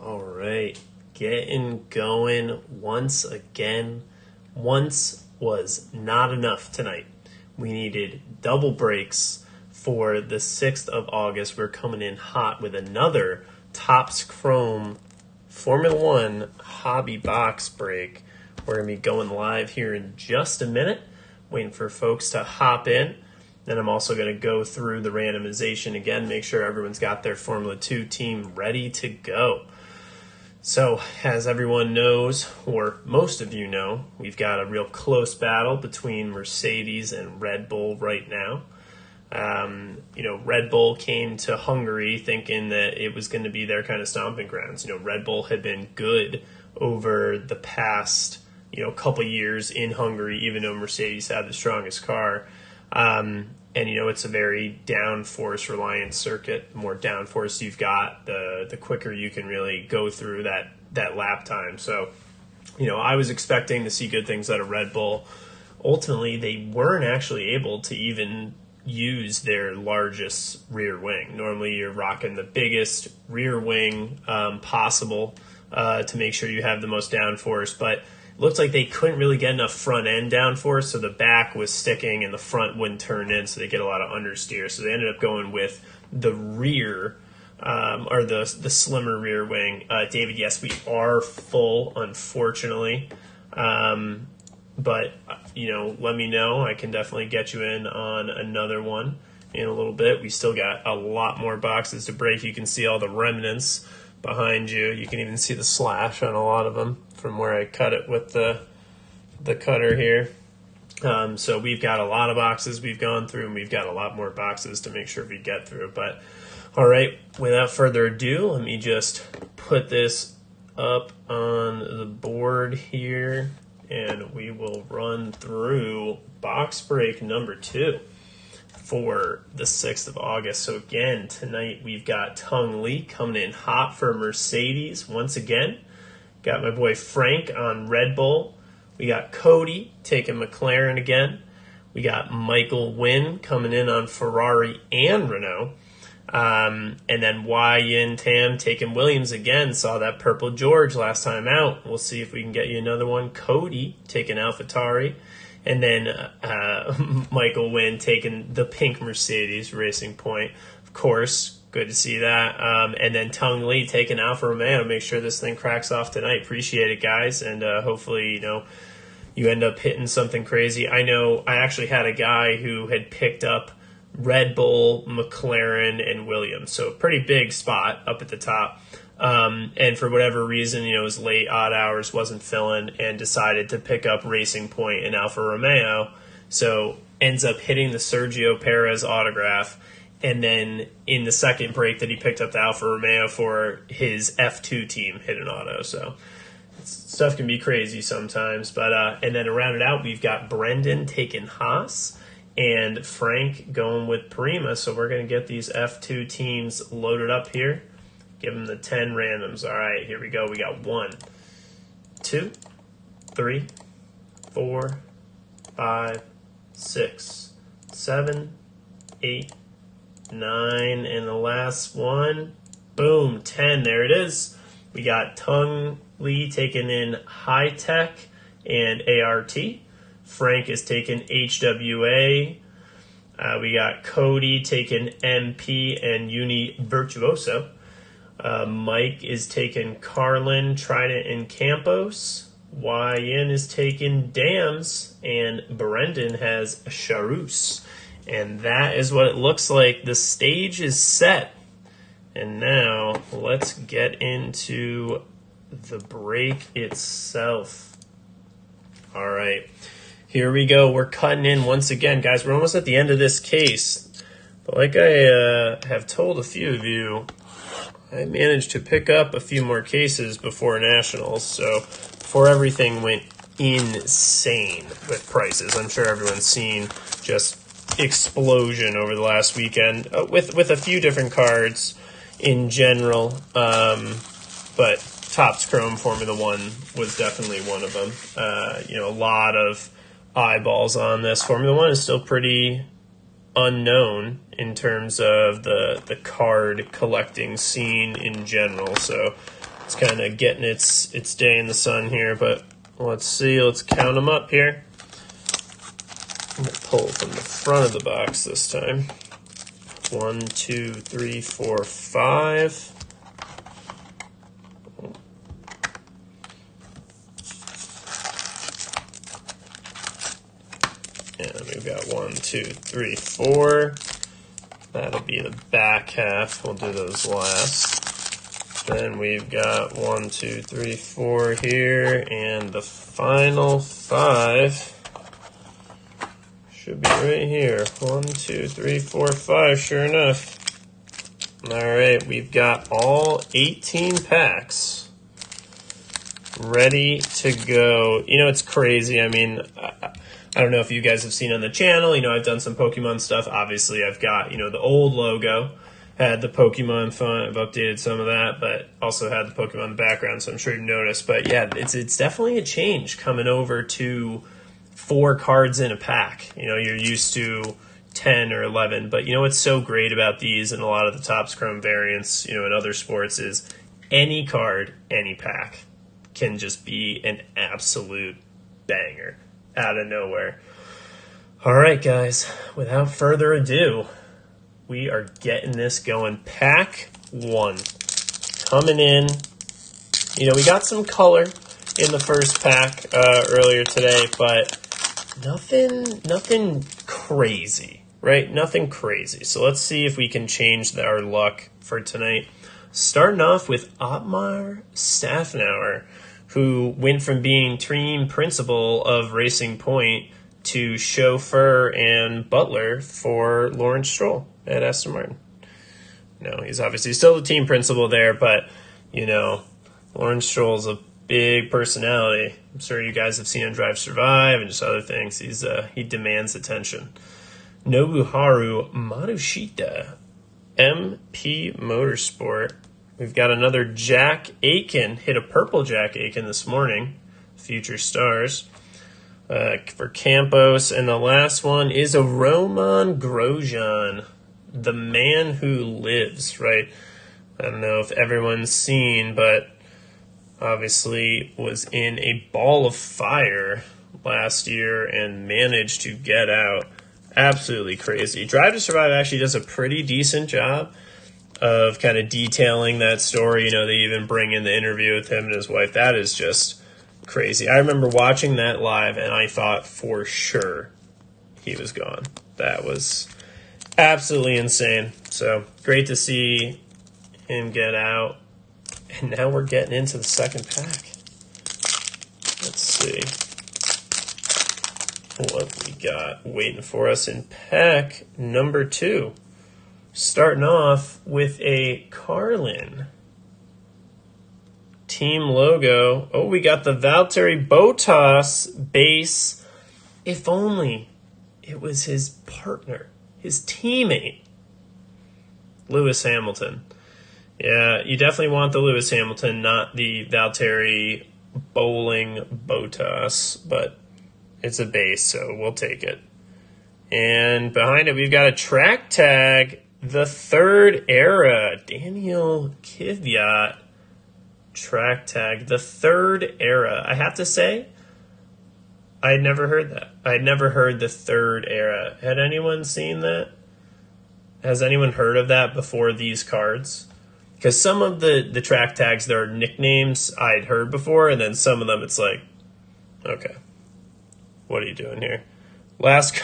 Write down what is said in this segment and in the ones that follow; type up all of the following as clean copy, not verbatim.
All right, getting going once again. Once was not enough tonight. We needed double breaks for the 6th of August. We're coming in hot with another Topps Chrome Formula One hobby box break. We're going to be going live here in just a minute, waiting for folks to hop in. Then I'm also going to go through the randomization again, make sure everyone's got their Formula 2 team ready to go. So, as everyone knows, or most of you know, we've got a real close battle between Mercedes and Red Bull right now. Red Bull came to Hungary thinking that it was going to be their kind of stomping grounds. Red Bull had been good over the past, couple years in Hungary, even though Mercedes had the strongest car. It's a very downforce reliant circuit. The more downforce you've got, the quicker you can really go through that lap time. So, I was expecting to see good things out of Red Bull. Ultimately, they weren't actually able to even use their largest rear wing. Normally, you're rocking the biggest rear wing possible to make sure you have the most downforce, but it looked like they couldn't really get enough front end downforce, so the back was sticking and the front wouldn't turn in, so they get a lot of understeer. So they ended up going with the rear, or the slimmer rear wing. David, yes, we are full, unfortunately. But let me know. I can definitely get you in on another one in a little bit. We still got a lot more boxes to break. You can see all the remnants behind you. You can even see the slash on a lot of them from where I cut it with the cutter here. So we've got a lot of boxes we've gone through, and we've got a lot more boxes to make sure we get through. But all right, without further ado, let me just put this up on the board here, and we will run through box break number 2 for the 6th of August. So again, tonight we've got Tung Lee coming in hot for Mercedes once again. Got my boy Frank on Red Bull. We got Cody taking McLaren again. We got Michael Wynn coming in on Ferrari and Renault. And then Yin Tam taking Williams again. Saw that Purple George last time out. We'll see if we can get you another one. Cody taking AlphaTauri. And then Michael Wynn taking the pink Mercedes Racing Point. Of course, good to see that. And then Tung Lee taking Alfa Romeo. Make sure this thing cracks off tonight. Appreciate it, guys. And hopefully, you end up hitting something crazy. I know I actually had a guy who had picked up Red Bull, McLaren, and Williams. So a pretty big spot up at the top. And for whatever reason, it was late, odd hours, wasn't filling, and decided to pick up Racing Point and Alfa Romeo. So ends up hitting the Sergio Perez autograph. And then in the second break that he picked up the Alfa Romeo for, his F2 team hit an auto. So stuff can be crazy sometimes. But and then to round it out, we've got Brendan taking Haas and Frank going with Prima. So we're going to get these F2 teams loaded up here. Give them the 10 randoms. All right, here we go. We got 1, 2, 3, 4, 5, 6, 7, 8, 9, and the last one. Boom, 10. There it is. We got Tung Lee taking in High Tech and ART. Frank is taking HWA. We got Cody taking MP and Uni Virtuoso. Mike is taking Carlin, Trident, and Campos. Yin is taking Dams, and Brendan has Charus. And that is what it looks like. The stage is set. And now let's get into the break itself. All right, here we go. We're cutting in once again, guys. We're almost at the end of this case. But like I have told a few of you, I managed to pick up a few more cases before Nationals, so before everything went insane with prices. I'm sure everyone's seen just explosion over the last weekend with a few different cards in general, but Topps Chrome Formula One was definitely one of them. A lot of eyeballs on this. Formula One is still pretty unknown in terms of the card collecting scene in general, so It's kind of getting its day in the sun here, but let's see. Let's count them up here. I'm going to pull from the front of the box this time. 1, 2, 3, 4, 5. And we've got 1, 2, 3, 4. That'll be the back half. We'll do those last. Then we've got 1, 2, 3, 4 here, and the final 5 should be right here. 1, 2, 3, 4, 5. Sure enough. All right, we've got all 18 packs ready to go. You know, it's crazy. I mean, I don't know if you guys have seen on the channel, you know, I've done some Pokemon stuff. Obviously, I've got, you know, the old logo, had the Pokemon font. I've updated some of that, but also had the Pokemon in the background, so I'm sure you've noticed. But yeah, it's definitely a change coming over to 4 cards in a pack. You know, you're used to 10 or 11, but you know what's so great about these and a lot of the Topps Chrome variants, you know, in other sports is any card, any pack can just be an absolute banger out of nowhere. All right, guys, without further ado, we are getting this going. Pack 1 coming in. You know, we got some color in the first pack earlier today, but nothing crazy, right? Nothing crazy. So let's see if we can change our luck for tonight. Starting off with Otmar Staffnauer, who went from being team principal of Racing Point to chauffeur and butler for Lawrence Stroll at Aston Martin. No, he's obviously still the team principal there, but, you know, Lawrence Stroll's a big personality. I'm sure you guys have seen him drive Survive and just other things. He demands attention. Nobuharu Matsushita, MP Motorsport. We've got another Jack Aiken. Hit a purple Jack Aiken this morning. Future Stars. For Campos. And the last one is a Roman Grosjean. The man who lives, right? I don't know if everyone's seen, but obviously was in a ball of fire last year and managed to get out. Absolutely crazy. Drive to Survive actually does a pretty decent job of kind of detailing that story. You know, they even bring in the interview with him and his wife. That is just crazy. I remember watching that live, and I thought for sure he was gone. That was absolutely insane. So great to see him get out. And now we're getting into the second pack. Let's see what we got waiting for us in pack number 2. Starting off with a Carlin team logo. Oh, we got the Valtteri Bottas base. If only it was his partner, his teammate, Lewis Hamilton. Yeah, you definitely want the Lewis Hamilton, not the Valtteri Bowling Bottas, but it's a base, so we'll take it. And behind it, we've got a track tag. The Third Era, Daniel Kvyat, track tag, The Third Era. I have to say, I had never heard that. I had never heard The Third Era. Had anyone seen that? Has anyone heard of that before these cards? Because some of the track tags, there are nicknames I'd heard before, and then some of them it's like, okay, what are you doing here? Last,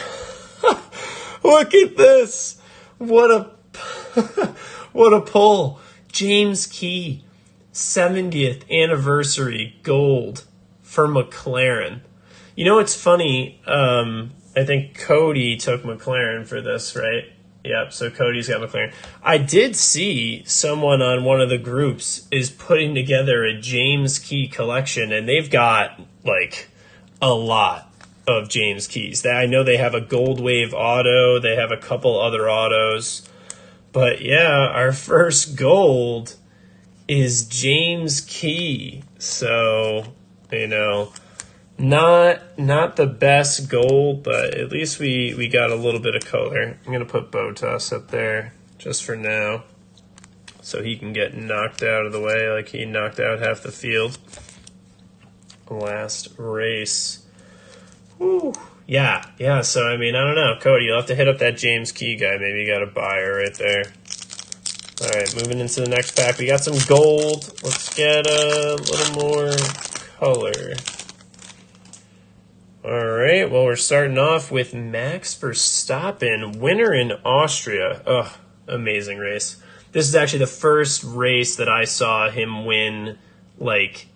look at this. What a pull. James Key, 70th anniversary gold for McLaren. You know, it's funny. I think Cody took McLaren for this, right? Yep, so Cody's got McLaren. I did see someone on one of the groups is putting together a James Key collection, and they've got, like, a lot of James Keys. I know they have a Gold Wave auto. They have a couple other autos. But, yeah, our first gold is James Key. So, you know, not the best gold, but at least we got a little bit of color. I'm going to put Bottas up there just for now. so he can get knocked out of the way like he knocked out half the field last race. Woo. Yeah, so I mean, I don't know. Cody, you'll have to hit up that James Key guy. Maybe you got a buyer right there. All right, moving into the next pack. We got some gold. Let's get a little more color. All right, well, we're starting off with Max Verstappen, winner in Austria. Ugh, amazing race. This is actually the first race that I saw him win, like,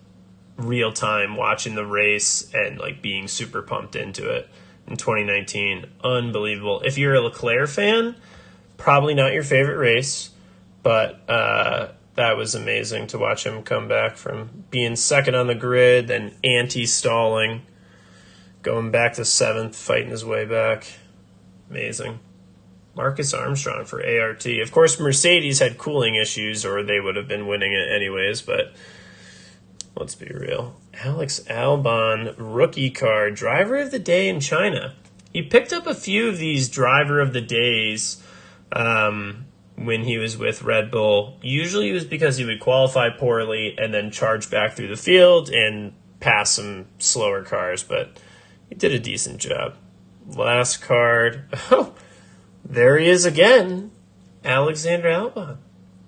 real time, watching the race and, like, being super pumped into it in 2019. Unbelievable. If you're a Leclerc fan, probably not your favorite race, but that was amazing to watch him come back from being second on the grid and anti-stalling, going back to 7th, fighting his way back. Amazing. Marcus Armstrong for ART. Of course, Mercedes had cooling issues, or they would have been winning it anyways, but let's be real. Alex Albon, rookie card, driver of the day in China. He picked up a few of these driver of the days when he was with Red Bull. Usually it was because he would qualify poorly and then charge back through the field and pass some slower cars, but he did a decent job. Last card. Oh, there he is again. Alexander Albon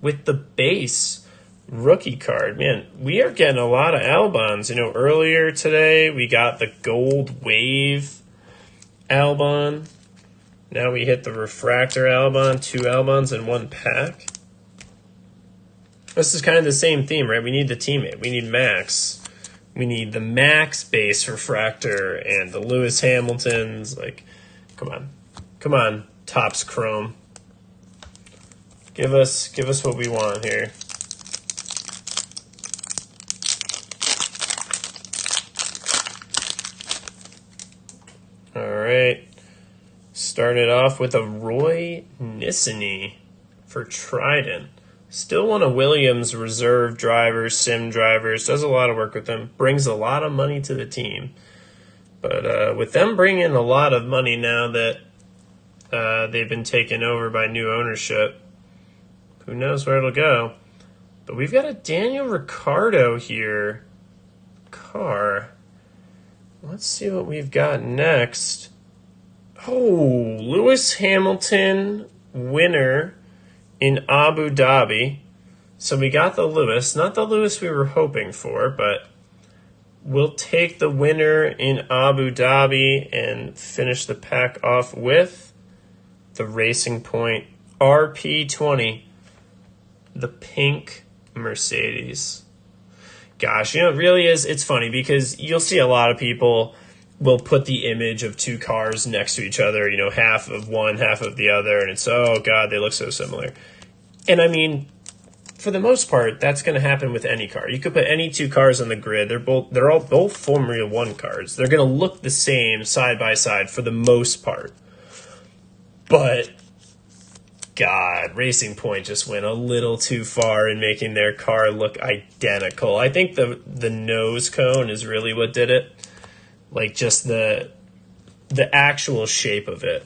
with the base rookie card. Man, we are getting a lot of Albons. You know, earlier today we got the gold wave Albon. Now we hit the refractor Albon, 2 Albons in one pack. This is kind of the same theme, right? We need the teammate. We need Max. We need the Max base refractor and the Lewis Hamiltons. Like, come on, Topps Chrome. Give us what we want here. All right. Started off with a Roy Nissany for Trident. Still one of Williams' reserve drivers, sim drivers. Does a lot of work with them. Brings a lot of money to the team. But with them bringing a lot of money now that they've been taken over by new ownership, who knows where it'll go. But we've got a Daniel Ricciardo here. Car. Let's see what we've got next. Oh, Lewis Hamilton, winner in Abu Dhabi. So we got the Lewis, not the Lewis we were hoping for, but we'll take the winner in Abu Dhabi and finish the pack off with the Racing Point RP20, the pink Mercedes. Gosh, you know, it really is, it's funny because you'll see a lot of people will put the image of 2 cars next to each other, you know, half of one, half of the other, and it's, oh, God, they look so similar. And, I mean, for the most part, that's going to happen with any car. You could put any 2 cars on the grid. They're all both Formula 1 cars. They're going to look the same side by side for the most part. But, God, Racing Point just went a little too far in making their car look identical. I think the nose cone is really what did it. Like just the actual shape of it,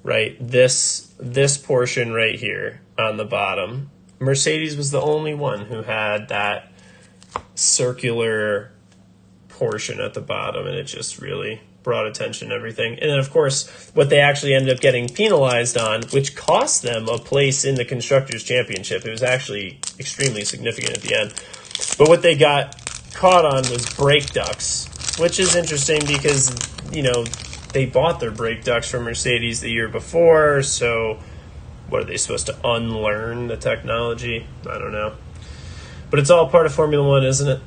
right? This portion right here on the bottom, Mercedes was the only one who had that circular portion at the bottom, and it just really brought attention to everything. And then, of course, what they actually ended up getting penalized on, which cost them a place in the Constructors' Championship. It was actually extremely significant at the end. But what they got caught on was brake ducts, which is interesting because, you know, they bought their brake ducts from Mercedes the year before, so what, are they supposed to unlearn the technology? I don't know. But it's all part of Formula One, isn't it?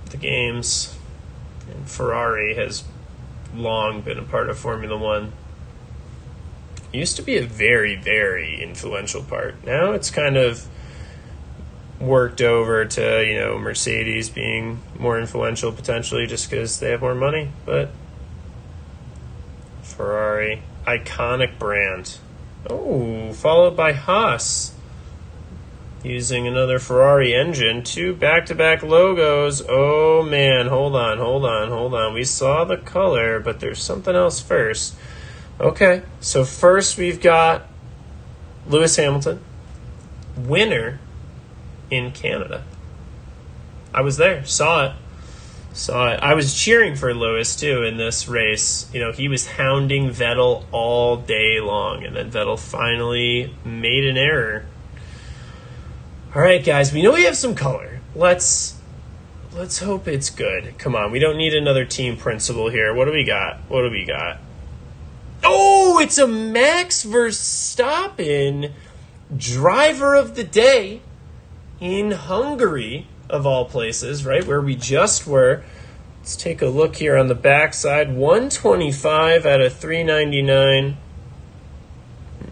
The games. And Ferrari has long been a part of Formula One. It used to be a very, very influential part. Now it's kind of worked over to, you know, Mercedes being more influential potentially just because they have more money. But Ferrari, iconic brand. Oh, followed by Haas using another Ferrari engine. 2 back-to-back logos. Oh man, hold on. We saw the color, but there's something else first. Okay, so first we've got Lewis Hamilton, winner in Canada. I was there, saw it. I was cheering for Lewis too in this race. You know, he was hounding Vettel all day long, and then Vettel finally made an error. All right, guys, we know we have some color. Let's hope it's good. Come on, we don't need another team principal here. What do we got? Oh, it's a Max Verstappen driver of the day in Hungary, of all places, right, where we just were. Let's take a look here on the backside. 125 out of 399.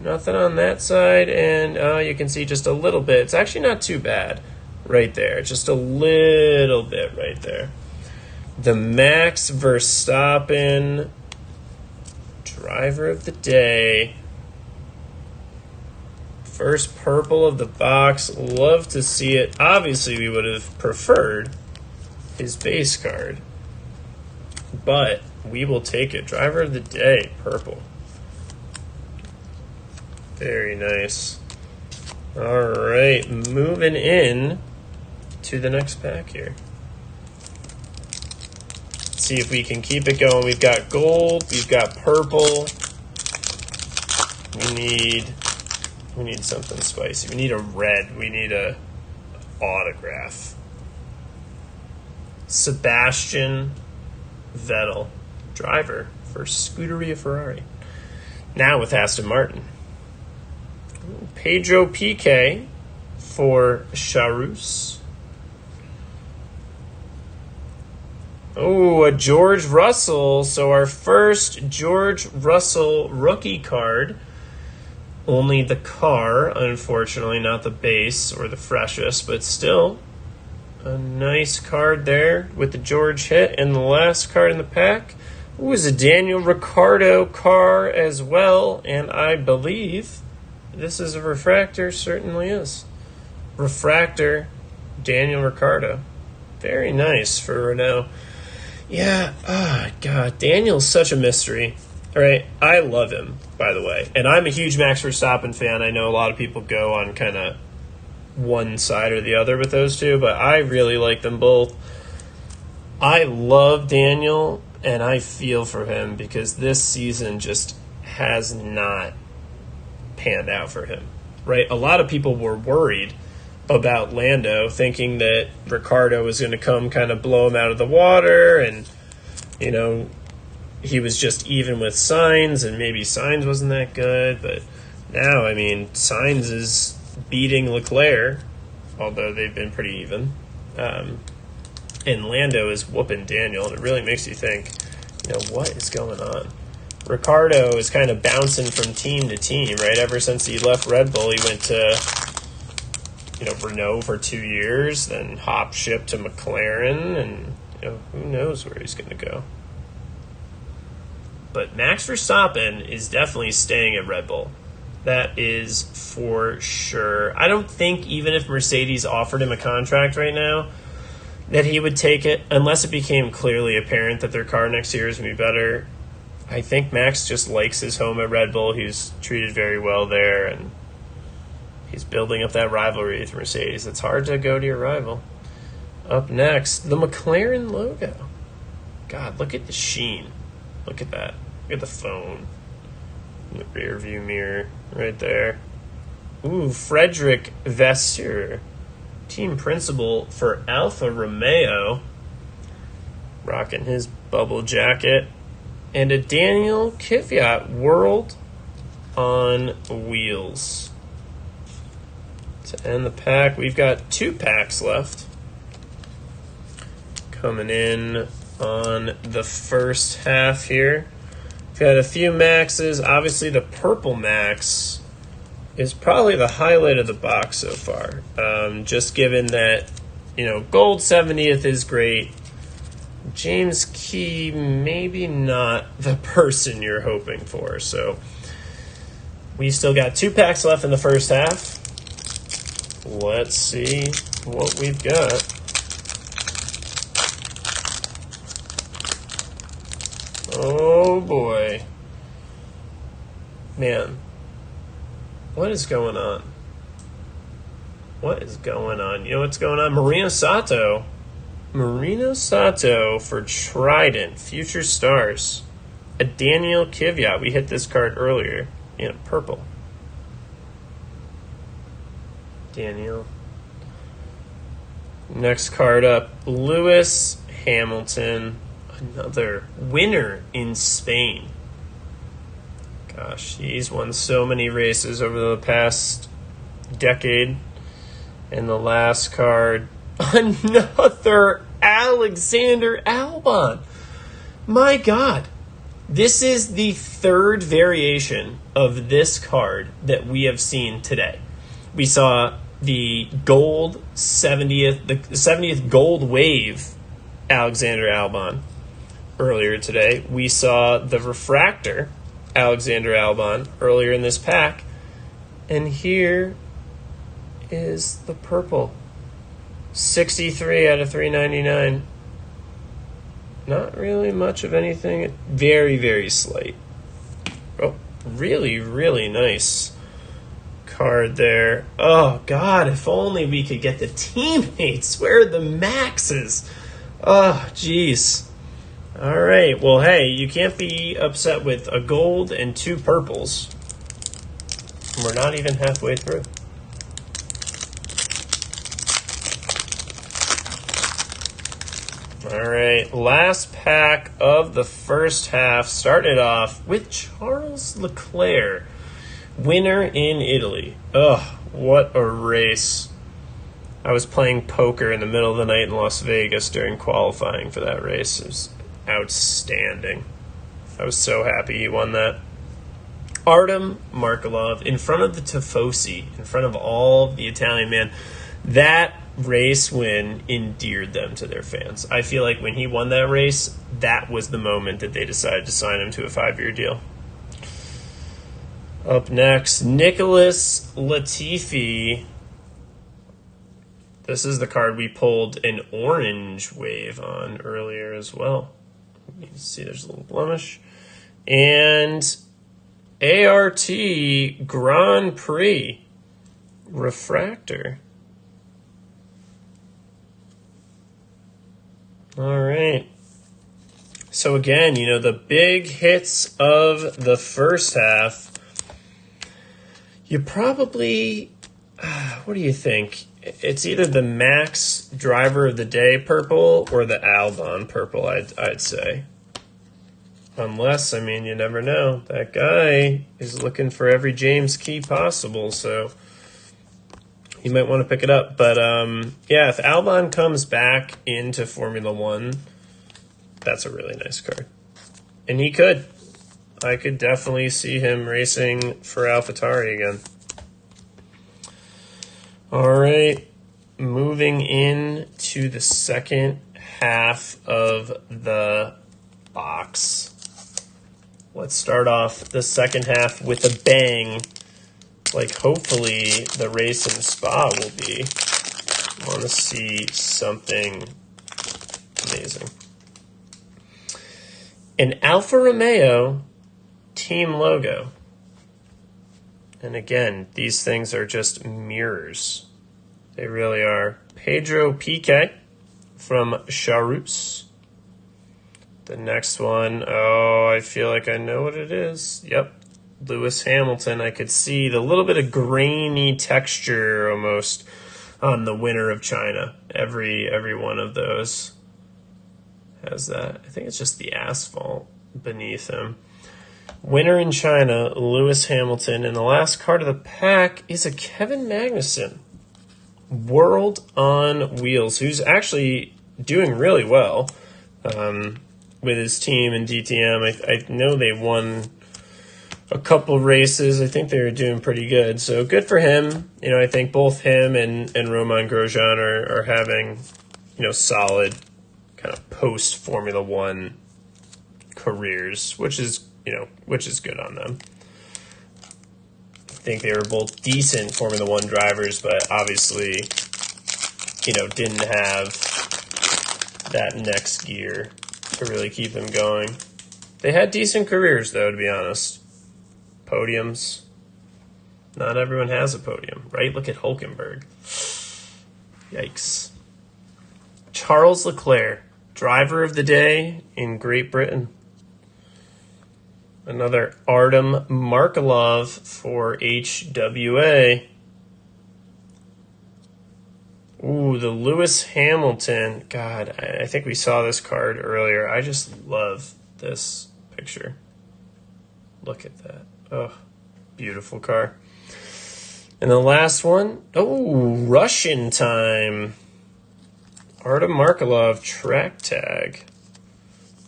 Nothing on that side, and you can see just a little bit. It's actually not too bad right there. Just a little bit right there. The Max Verstappen driver of the day. First purple of the box. Love to see it. Obviously, we would have preferred his base card, but we will take it. Driver of the day, purple. Very nice. All right, moving in to the next pack here. Let's see if we can keep it going. We've got gold. We've got purple. We need something spicy. We need a red. We need a autograph. Sebastian Vettel, driver for Scuderia Ferrari. Now with Aston Martin. Pedro Piquet for Charus. Oh, a George Russell. So our first George Russell rookie card. Only the car, unfortunately, not the base or the freshest, but still a nice card there with the George hit. And the last card in the pack was a Daniel Ricciardo car as well, and I believe this is a refractor. Certainly is. Refractor, Daniel Ricciardo. Very nice for Renault. Yeah, God, Daniel's such a mystery. All right, I love him, by the way. And I'm a huge Max Verstappen fan. I know a lot of people go on kind of one side or the other with those two, but I really like them both. I love Daniel, and I feel for him because this season just has not panned out for him, right? A lot of people were worried about Lando, thinking that Ricciardo was going to come kind of blow him out of the water, and, you know, he was just even with Sainz, and maybe Sainz wasn't that good, but now, I mean, Sainz is beating Leclerc, although they've been pretty even, and Lando is whooping Daniel, and it really makes you think, you know, what is going on? Ricciardo is kind of bouncing from team to team, right? Ever since he left Red Bull, he went to, you know, Renault for 2 years, then hop ship to McLaren, and, you know, who knows where he's going to go. But Max Verstappen is definitely staying at Red Bull. That is for sure. I don't think even if Mercedes offered him a contract right now that he would take it unless it became clearly apparent that their car next year is going to be better. I think Max just likes his home at Red Bull. He's treated very well there, and he's building up that rivalry with Mercedes. It's hard to go to your rival. Up next, the McLaren logo. God, look at the sheen. Look at that. Look at the phone. In the rear view mirror right there. Ooh, Frederick Vasseur, team principal for Alfa Romeo. Rocking his bubble jacket. And a Daniel Kvyat World on Wheels. To end the pack, we've got 2 packs left. Coming in on the first half here. We've got a few Maxes. Obviously, the purple Max is probably the highlight of the box so far. Just given that, you know, gold 70th is great. James Key, maybe not the person you're hoping for. So we still got 2 packs left in the first half. Let's see what we've got. Oh boy. Man, what is going on? What is going on? You know what's going on? Marino Sato for Trident, Future Stars. A Daniel Kvyat. We hit this card earlier in purple. Daniel. Next card up, Lewis Hamilton. Another winner in Spain. Gosh, he's won so many races over the past decade. And the last card, another Alexander Albon. My God. This is the third variation of this card that we have seen today. We saw the gold 70th, the 70th gold wave Alexander Albon earlier today. We saw the refractor Alexander Albon earlier in this pack. And here is the purple. 63 out of 399. Not really much of anything. Very, very slight. Oh, really, really nice card there. Oh, God, if only we could get the teammates. Where are the maxes? Oh, jeez. All right. Well, hey, you can't be upset with a gold and two purples. We're not even halfway through. All right, last pack of the first half started off with Charles Leclerc, winner in Italy. Ugh, what a race. I was playing poker in the middle of the night in Las Vegas during qualifying for that race. It was outstanding. I was so happy he won that. Artem Markelov in front of the Tifosi, in front of all the Italian men. That race win endeared them to their fans. I feel like when he won that race, that was the moment that they decided to sign him to a 5-year deal. Up next, Nicholas Latifi. This is the card we pulled an orange wave on earlier as well. You can see there's a little blemish. And ART Grand Prix refractor. All right. So again, you know, the big hits of the first half, you probably, what do you think? It's either the Max Driver of the Day purple or the Albon purple, I'd say. Unless, I mean, you never know. That guy is looking for every James key possible, so you might want to pick it up. But, yeah, if Albon comes back into Formula One, that's a really nice card. And he could. I could definitely see him racing for AlphaTauri again. All right, moving in to the second half of the box. Let's start off the second half with a bang. Like, hopefully the race in Spa will be. I want to see something amazing. An Alfa Romeo team logo. And again, these things are just mirrors. They really are. Pedro Piquet from Charus. The next one, oh, I feel like I know what it is. Yep. Lewis Hamilton. I could see the little bit of grainy texture almost on the winner of China. Every one of those has that. I think it's just the asphalt beneath him. Winner in China, Lewis Hamilton. And the last card of the pack is a Kevin Magnussen. World on Wheels, who's actually doing really well with his team in DTM. I know they won a couple races. I think they were doing pretty good. So good for him. You know, I think both him and Romain Grosjean are having, you know, solid kind of post-Formula One careers, which is good on them. I think they were both decent Formula One drivers, but obviously, you know, didn't have that next gear to really keep them going. They had decent careers, though, to be honest. Podiums. Not everyone has a podium, right? Look at Hulkenberg. Yikes. Charles Leclerc, driver of the day in Great Britain. Another Artem Markelov for HWA. Ooh, the Lewis Hamilton. God, I think we saw this card earlier. I just love this picture. Look at that. Oh, beautiful car. And the last one. Oh, Russian time. Artem Markelov track tag.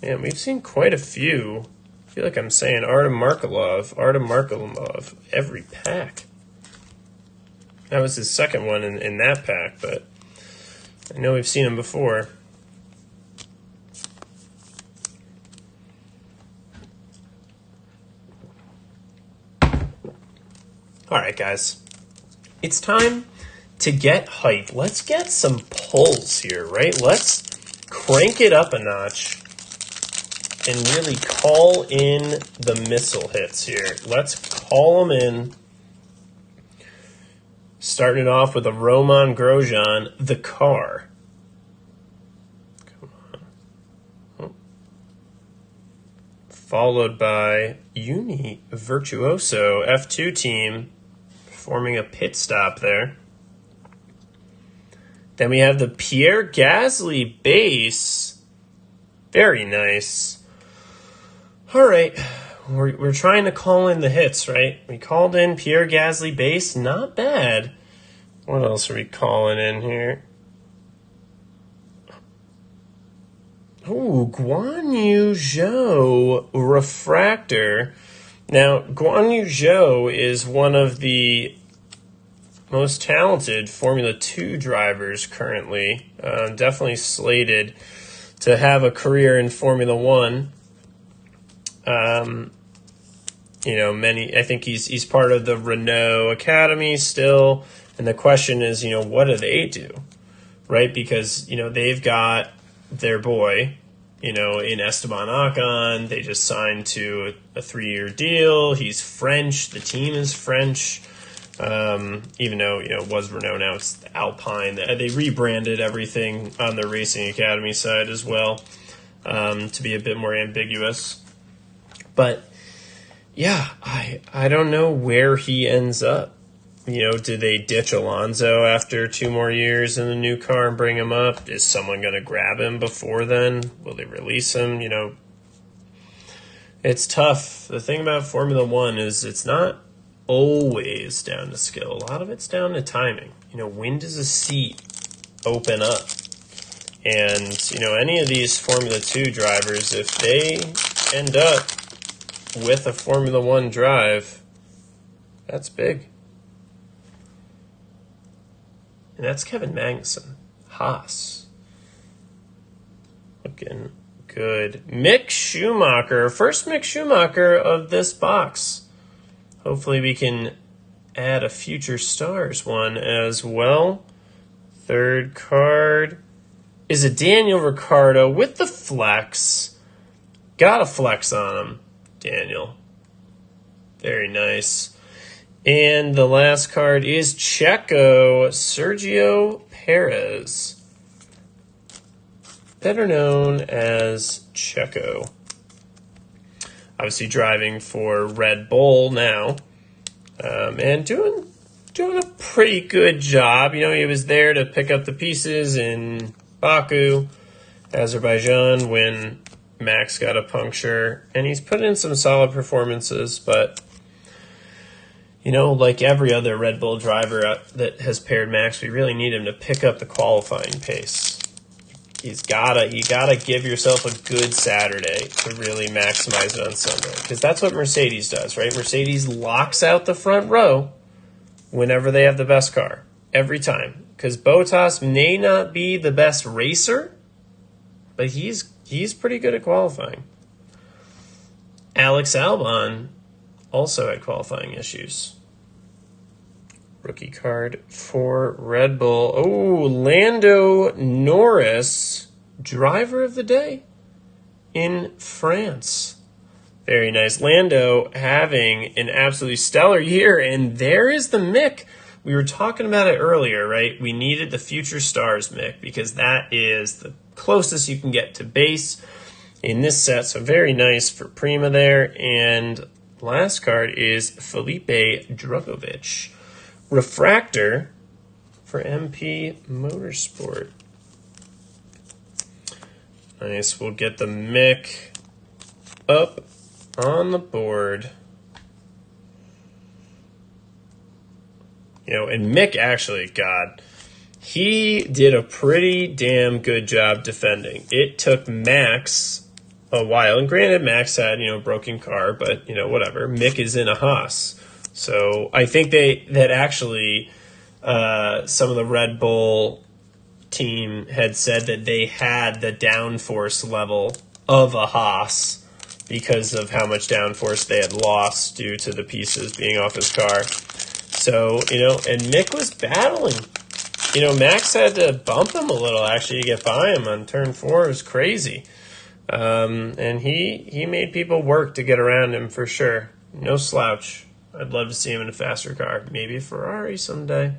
Man, we've seen quite a few. I feel like I'm saying Artem Markelov every pack. That was his second one in that pack, but I know we've seen him before. All right, guys. It's time to get hype. Let's get some pulls here, right? Let's crank it up a notch and really call in the missile hits here. Let's call them in. Starting it off with a Roman Grosjean, the car. Come on. Oh. Followed by Uni Virtuoso, F2 team, performing a pit stop there. Then we have the Pierre Gasly base. Very nice. All right. We're trying to call in the hits, right? We called in Pierre Gasly base. Not bad. What else are we calling in here? Oh, Guan Yu Zhou refractor. Now, Guan Yu Zhou is one of the most talented Formula 2 drivers currently. Definitely slated to have a career in Formula 1. I think he's part of the Renault Academy still. And the question is, what do they do? Right? Because, they've got their boy, in Esteban Ocon. They just signed to a 3-year deal. He's French. The team is French. Even though, it was Renault, now it's Alpine. They rebranded everything on the Racing Academy side as well, to be a bit more ambiguous. But, yeah, I don't know where he ends up. Do they ditch Alonso after 2 more years in the new car and bring him up? Is someone going to grab him before then? Will they release him? It's tough. The thing about Formula 1 is it's not always down to skill. A lot of it's down to timing. When does a seat open up? And, any of these Formula 2 drivers, if they end up with a Formula 1 drive, that's big. And that's Kevin Magnussen. Haas. Looking good. Mick Schumacher. First Mick Schumacher of this box. Hopefully we can add a Future Stars one as well. Third card is a Daniel Ricciardo with the flex. Got a flex on him, Daniel. Very nice. And the last card is Checo, Sergio Perez, better known as Checo. Obviously driving for Red Bull now, and doing a pretty good job. He was there to pick up the pieces in Baku, Azerbaijan, when Max got a puncture, and he's put in some solid performances, but like every other Red Bull driver that has paired Max, we really need him to pick up the qualifying pace. You gotta give yourself a good Saturday to really maximize it on Sunday, because that's what Mercedes does, right? Mercedes locks out the front row whenever they have the best car, every time. Because Bottas may not be the best racer, but he's pretty good at qualifying. Alex Albon also had qualifying issues. Rookie card for Red Bull. Oh, Lando Norris, driver of the day in France. Very nice. Lando having an absolutely stellar year. And there is the Mick we were talking about it earlier, right? We needed the Future Stars, Mick, because that is the closest you can get to base in this set. So very nice for Prima there. And last card is Felipe Drugovich. Refractor for MP Motorsport. Nice. We'll get the Mick up on the board. You know, and Mick actually, God, he did a pretty damn good job defending. It took Max a while, and granted, Max had, you know, broken car, but, you know, whatever. Mick is in a Haas. So I think that actually some of the Red Bull team had said that they had the downforce level of a Haas because of how much downforce they had lost due to the pieces being off his car. So, you know, and Mick was battling. You know, Max had to bump him a little, actually, to get by him on turn 4. It was crazy. And he made people work to get around him for sure. No slouch. I'd love to see him in a faster car. Maybe a Ferrari someday.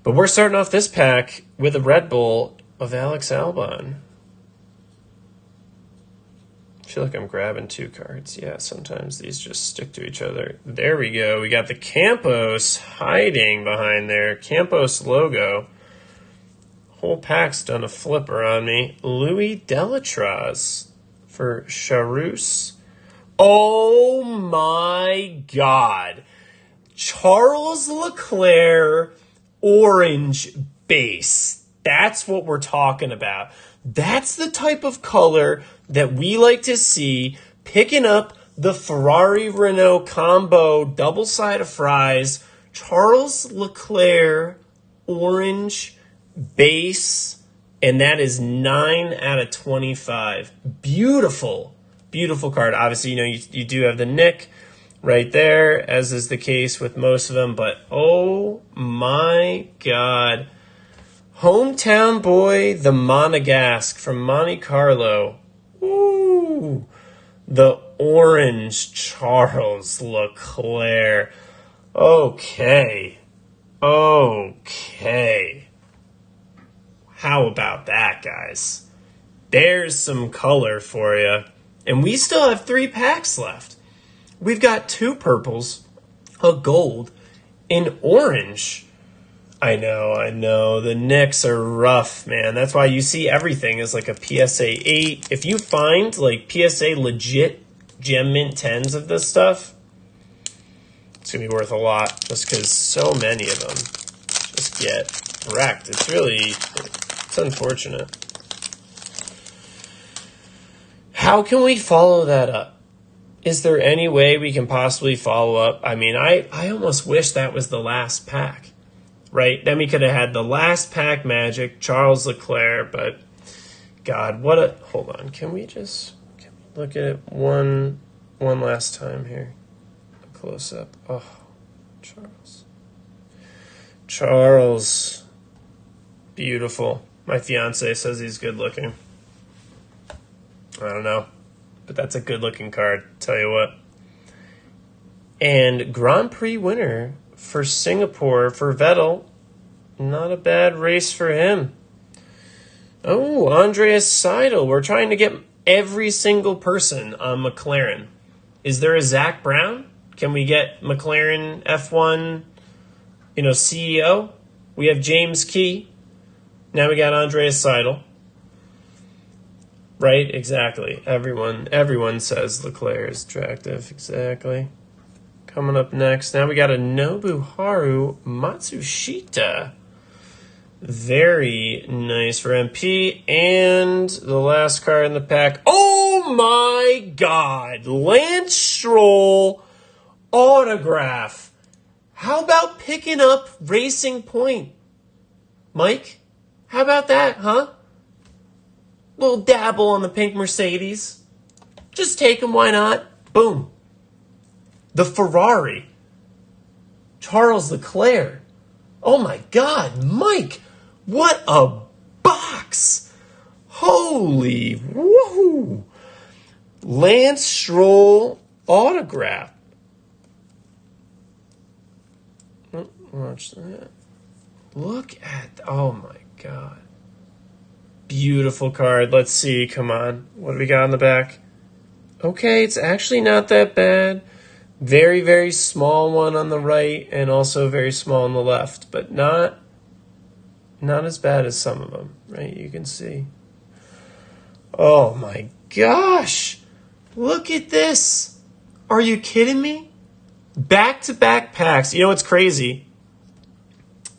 But we're starting off this pack with a Red Bull of Alex Albon. I feel like I'm grabbing 2 cards. Yeah, sometimes these just stick to each other. There we go. We got the Campos hiding behind there. Campos logo. Whole pack's done a flipper on me. Louis Delatraz for Charus. Oh my God. Charles Leclerc orange base. That's what we're talking about. That's the type of color that we like to see picking up the Ferrari-Renault combo double side of fries. Charles Leclerc orange base, and that is 9 out of 25. Beautiful, beautiful card. Obviously, you know, you do have the Nick right there, as is the case with most of them, but oh my God. Hometown boy, the Monegasque from Monte Carlo. Ooh, the orange Charles Leclerc. Okay. How about that, guys? There's some color for you. And we still have 3 packs left. We've got 2 purples, a gold, and orange. I know. The Knicks are rough, man. That's why you see everything is like a PSA 8. If you find like PSA legit gem mint 10s of this stuff, it's going to be worth a lot just because so many of them just get wrecked. It's unfortunate. How can we follow that up? Is there any way we can possibly follow up? I mean, I almost wish that was the last pack, right? Then we could have had the last pack magic, Charles Leclerc, but God, hold on. Can we look at it one last time here? A close up. Oh, Charles. Beautiful. My fiance says he's good looking. I don't know, but that's a good looking card, tell you what. And Grand Prix winner for Singapore for Vettel. Not a bad race for him. Oh, Andreas Seidel. We're trying to get every single person on McLaren. Is there a Zach Brown? Can we get McLaren F1, CEO? We have James Key. Now we got Andreas Seidel. Right, exactly. Everyone says Leclerc is attractive. Exactly. Coming up next, now we got a Nobuharu Matsushita. Very nice for MP. And the last card in the pack. Oh my God! Lance Stroll autograph. How about picking up Racing Point? Mike? How about that, huh? Little dabble on the pink Mercedes. Just take them, why not? Boom. The Ferrari. Charles Leclerc. Oh my God, Mike. What a box. Holy woohoo. Lance Stroll autograph. Watch that. Look at, oh my God. Beautiful card. Let's see, come on. What do we got on the back? Okay, it's actually not that bad. Very, very small one on the right and also very small on the left, but not as bad as some of them, right? You can see. Oh my gosh. Look at this. Are you kidding me? Back-to-back packs. You know what's crazy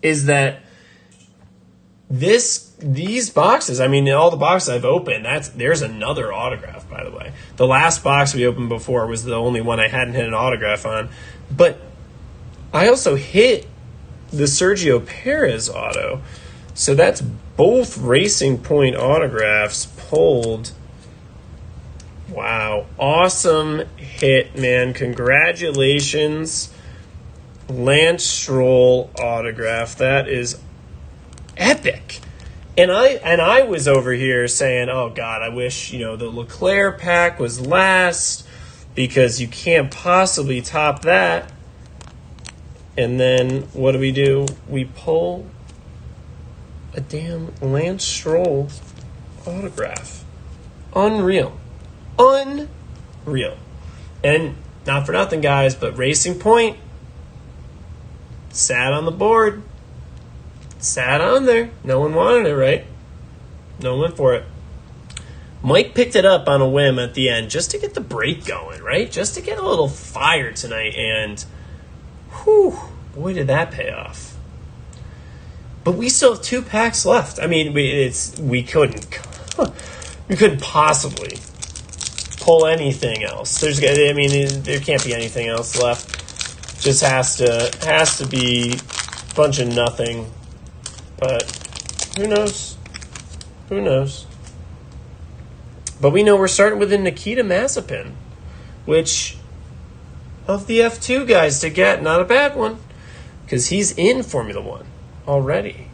is that these boxes, I mean, all the boxes I've opened, there's another autograph, by the way. The last box we opened before was the only one I hadn't hit an autograph on. But I also hit the Sergio Perez auto. So that's both Racing Point autographs pulled. Wow. Awesome hit, man. Congratulations. Lance Stroll autograph. That is epic. And I was over here saying, oh God, I wish, the Leclerc pack was last because you can't possibly top that. And then what do? We pull a damn Lance Stroll autograph. Unreal. Unreal. And not for nothing, guys, but Racing Point sat on the board. Sat on there. No one wanted it, right? No one went for it. Mike picked it up on a whim at the end just to get the break going, right? Just to get a little fire tonight. And, whew, boy, did that pay off. But we still have 2 packs left. I mean, we couldn't possibly pull anything else. There can't be anything else left. Just has to be a bunch of nothing. But who knows? Who knows? But we know we're starting with a Nikita Mazepin, which of the F2 guys to get, not a bad one, because he's in Formula One already.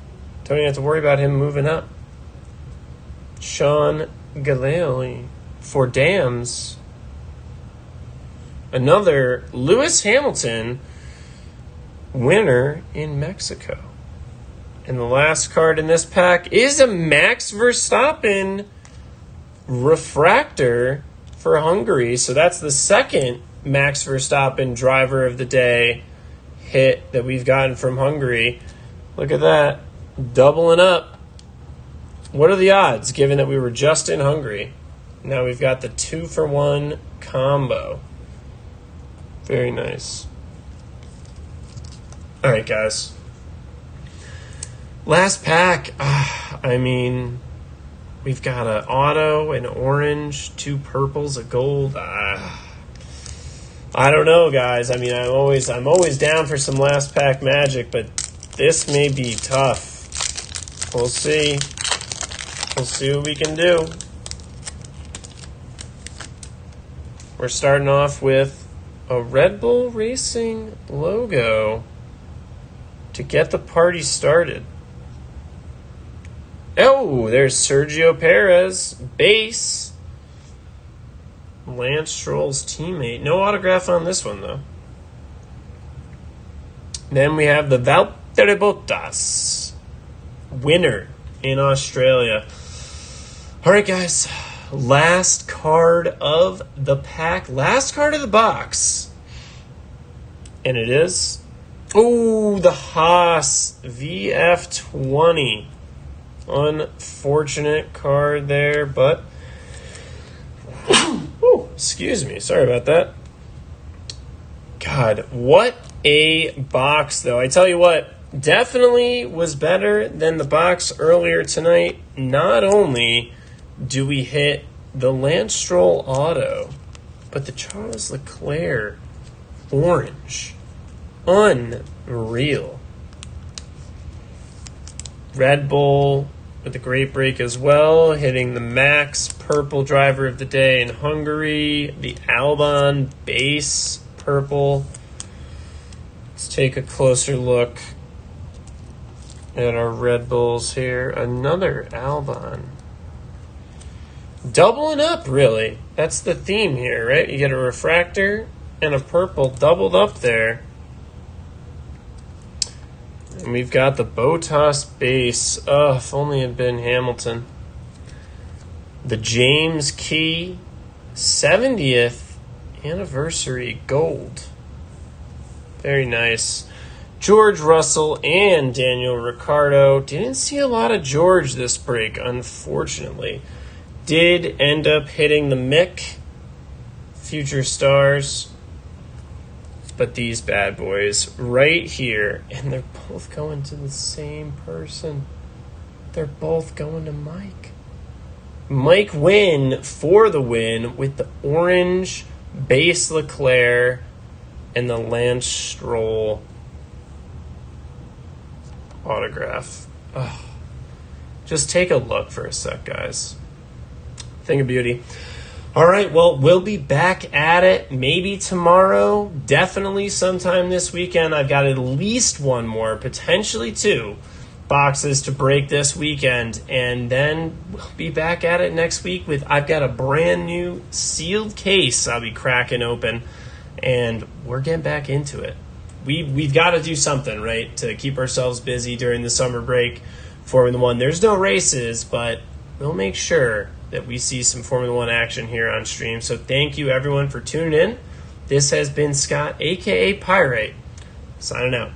Don't even have to worry about him moving up. Sean Galeoli for Dams. Another Lewis Hamilton winner in Mexico. And the last card in this pack is a Max Verstappen refractor for Hungary. So that's the second Max Verstappen driver of the day hit that we've gotten from Hungary. Look at that. Doubling up. What are the odds, given that we were just in Hungary? Now we've got the 2-for-1 combo. Very nice. All right, guys. Last pack. We've got an auto, an orange, 2 purples, a gold. I don't know, guys. I'm always down for some last pack magic, but this may be tough. We'll see. We'll see what we can do. We're starting off with a Red Bull Racing logo to get the party started. Oh, there's Sergio Perez, base. Lance Stroll's teammate. No autograph on this one, though. Then we have the Valtteri Bottas, winner in Australia. All right, guys. Last card of the pack. Last card of the box. And it is... Oh, the Haas VF20. Unfortunate card there, but... Ooh, excuse me. Sorry about that. God, what a box, though. I tell you what, definitely was better than the box earlier tonight. Not only do we hit the Lance Stroll auto, but the Charles Leclerc orange. Unreal. Red Bull with a great break as well, hitting the Max purple driver of the day in Hungary, the Albon base purple. Let's take a closer look at our Red Bulls here. Another Albon. Doubling up, really. That's the theme here, right? You get a refractor and a purple doubled up there. And we've got the Botas base. Oh, if only it had been Hamilton. The James Key 70th anniversary gold. Very nice. George Russell and Daniel Ricciardo. Didn't see a lot of George this break, unfortunately. Did end up hitting the Mick Future Stars. But these bad boys right here, and they're both going to the same person. They're both going to Mike. Mike Wynn for the win with the orange base Leclerc and the Lance Stroll autograph. Ugh. Just take a look for a sec, guys. Thing of beauty. All right, well, we'll be back at it maybe tomorrow, definitely sometime this weekend. I've got at least one more, potentially two boxes to break this weekend, and then we'll be back at it next week with I've got a brand new sealed case I'll be cracking open, and we're getting back into it. We've got to do something, right, to keep ourselves busy during the summer break. Formula One, there's no races, but we'll make sure that we see some Formula One action here on stream. So thank you, everyone, for tuning in. This has been Scott, a.k.a. Pyrite, signing out.